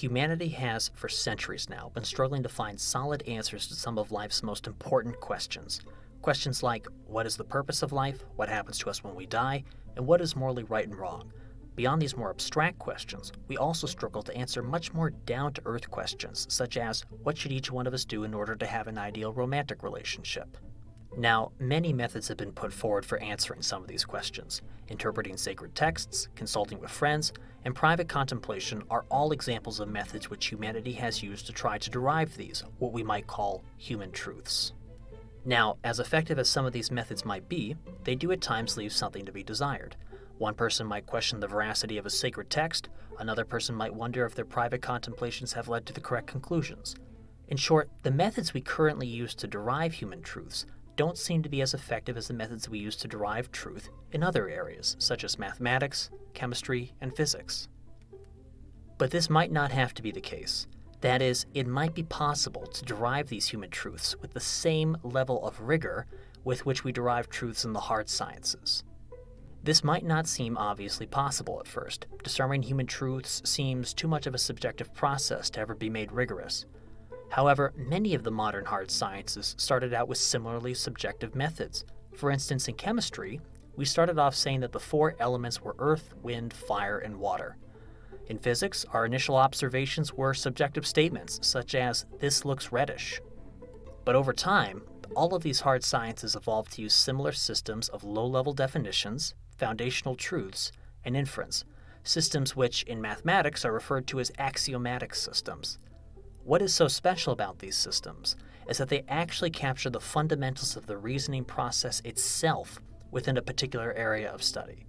Humanity has, for centuries now, been struggling to find solid answers to some of life's most important questions. Questions like, what is the purpose of life, what happens to us when we die, and what is morally right and wrong? Beyond these more abstract questions, we also struggle to answer much more down-to-earth questions, such as, what should each one of us do in order to have an ideal romantic relationship? Now, many methods have been put forward for answering some of these questions. Interpreting sacred texts, consulting with friends, and private contemplation are all examples of methods which humanity has used to try to derive these, what we might call human truths. Now, as effective as some of these methods might be, they do at times leave something to be desired. One person might question the veracity of a sacred text, another person might wonder if their private contemplations have led to the correct conclusions. In short, the methods we currently use to derive human truths don't seem to be as effective as the methods we use to derive truth in other areas, such as mathematics, chemistry, and physics. But this might not have to be the case. That is, it might be possible to derive these human truths with the same level of rigor with which we derive truths in the hard sciences. This might not seem obviously possible at first. Discerning human truths seems too much of a subjective process to ever be made rigorous. However, many of the modern hard sciences started out with similarly subjective methods. For instance, in chemistry, we started off saying that the four elements were earth, wind, fire, and water. In physics, our initial observations were subjective statements, such as, this looks reddish. But over time, all of these hard sciences evolved to use similar systems of low-level definitions, foundational truths, and inference, systems which, in mathematics, are referred to as axiomatic systems. What is so special about these systems is that they actually capture the fundamentals of the reasoning process itself within a particular area of study.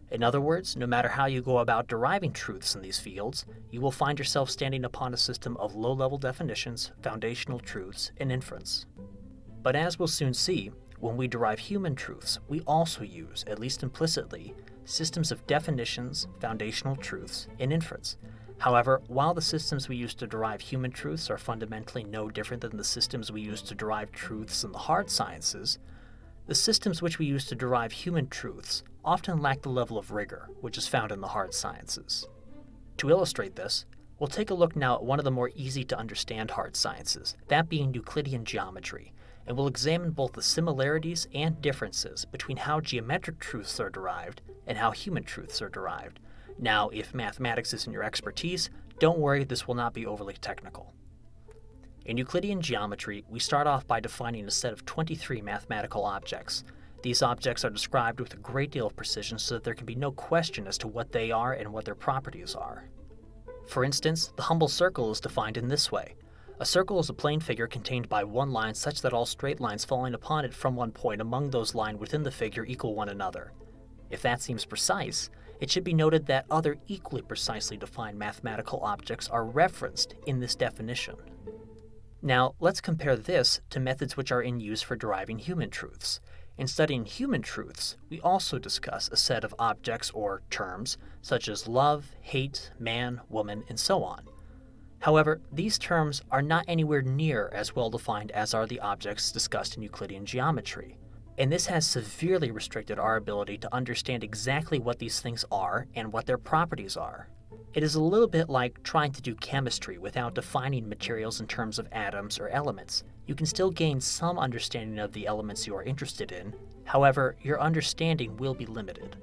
In other words, no matter how you go about deriving truths in these fields, you will find yourself standing upon a system of low-level definitions, foundational truths, and inference. But as we'll soon see, when we derive human truths, we also use, at least implicitly, systems of definitions, foundational truths, and inference. However, while the systems we use to derive human truths are fundamentally no different than the systems we use to derive truths in the hard sciences, the systems which we use to derive human truths often lack the level of rigor which is found in the hard sciences. To illustrate this, we'll take a look now at one of the more easy-to-understand hard sciences, that being Euclidean geometry, and we'll examine both the similarities and differences between how geometric truths are derived and how human truths are derived. Now, if mathematics isn't your expertise, don't worry, this will not be overly technical. In Euclidean geometry, we start off by defining a set of 23 mathematical objects. These objects are described with a great deal of precision so that there can be no question as to what they are and what their properties are. For instance, the humble circle is defined in this way. A circle is a plane figure contained by one line such that all straight lines falling upon it from one point among those lined within the figure equal one another. If that seems precise, it should be noted that other equally precisely defined mathematical objects are referenced in this definition. Now, let's compare this to methods which are in use for deriving human truths. In studying human truths, we also discuss a set of objects or terms, such as love, hate, man, woman, and so on. However, these terms are not anywhere near as well defined as are the objects discussed in Euclidean geometry. And this has severely restricted our ability to understand exactly what these things are and what their properties are. It is a little bit like trying to do chemistry without defining materials in terms of atoms or elements. You can still gain some understanding of the elements you are interested in, however, your understanding will be limited.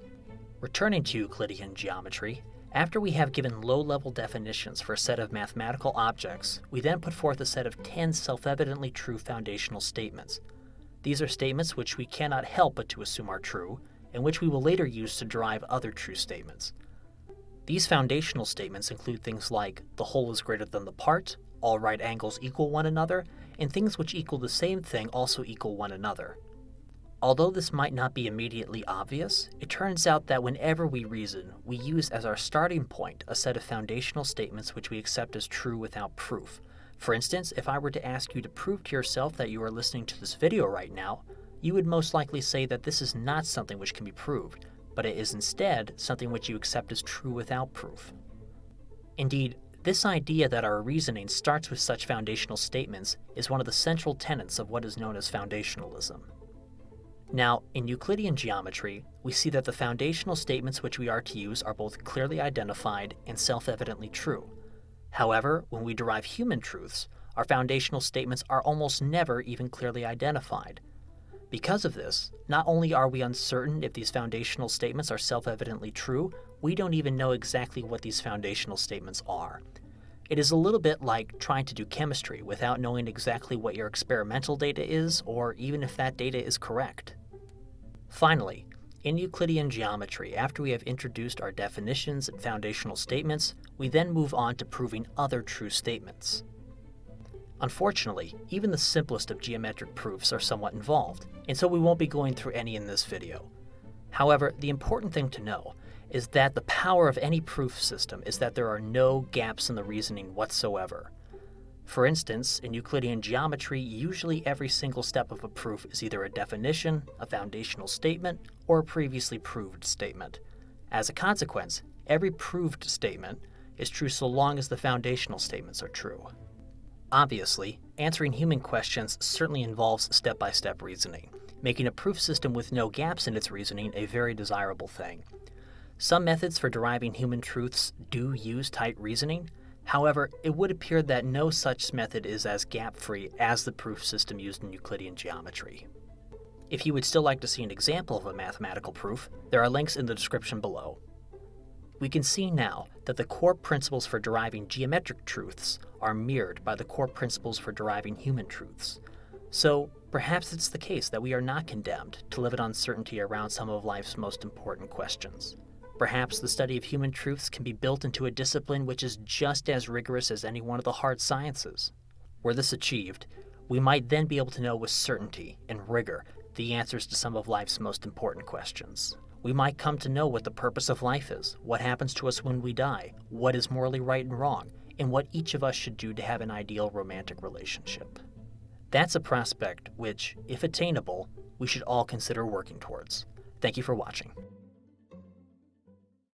Returning to Euclidean geometry, after we have given low-level definitions for a set of mathematical objects, we then put forth a set of 10 self-evidently true foundational statements. These are statements which we cannot help but to assume are true, and which we will later use to derive other true statements. These foundational statements include things like the whole is greater than the part, all right angles equal one another, and things which equal the same thing also equal one another. Although this might not be immediately obvious, it turns out that whenever we reason, we use as our starting point a set of foundational statements which we accept as true without proof. For instance, if I were to ask you to prove to yourself that you are listening to this video right now, you would most likely say that this is not something which can be proved, but it is instead something which you accept as true without proof. Indeed, this idea that our reasoning starts with such foundational statements is one of the central tenets of what is known as foundationalism. Now, in Euclidean geometry, we see that the foundational statements which we are to use are both clearly identified and self-evidently true. However, when we derive human truths, our foundational statements are almost never even clearly identified. Because of this, not only are we uncertain if these foundational statements are self-evidently true, we don't even know exactly what these foundational statements are. It is a little bit like trying to do chemistry without knowing exactly what your experimental data is, or even if that data is correct. Finally, in Euclidean geometry, after we have introduced our definitions and foundational statements, we then move on to proving other true statements. Unfortunately, even the simplest of geometric proofs are somewhat involved, and so we won't be going through any in this video. However, the important thing to know is that the power of any proof system is that there are no gaps in the reasoning whatsoever. For instance, in Euclidean geometry, usually every single step of a proof is either a definition, a foundational statement, or a previously proved statement. As a consequence, every proved statement is true so long as the foundational statements are true. Obviously, answering human questions certainly involves step-by-step reasoning, making a proof system with no gaps in its reasoning a very desirable thing. Some methods for deriving human truths do use tight reasoning. However, it would appear that no such method is as gap-free as the proof system used in Euclidean geometry. If you would still like to see an example of a mathematical proof, there are links in the description below. We can see now that the core principles for deriving geometric truths are mirrored by the core principles for deriving human truths. So, perhaps it's the case that we are not condemned to live in uncertainty around some of life's most important questions. Perhaps the study of human truths can be built into a discipline which is just as rigorous as any one of the hard sciences. Were this achieved, we might then be able to know with certainty and rigor the answers to some of life's most important questions. We might come to know what the purpose of life is, what happens to us when we die, what is morally right and wrong, and what each of us should do to have an ideal romantic relationship. That's a prospect which, if attainable, we should all consider working towards. Thank you for watching.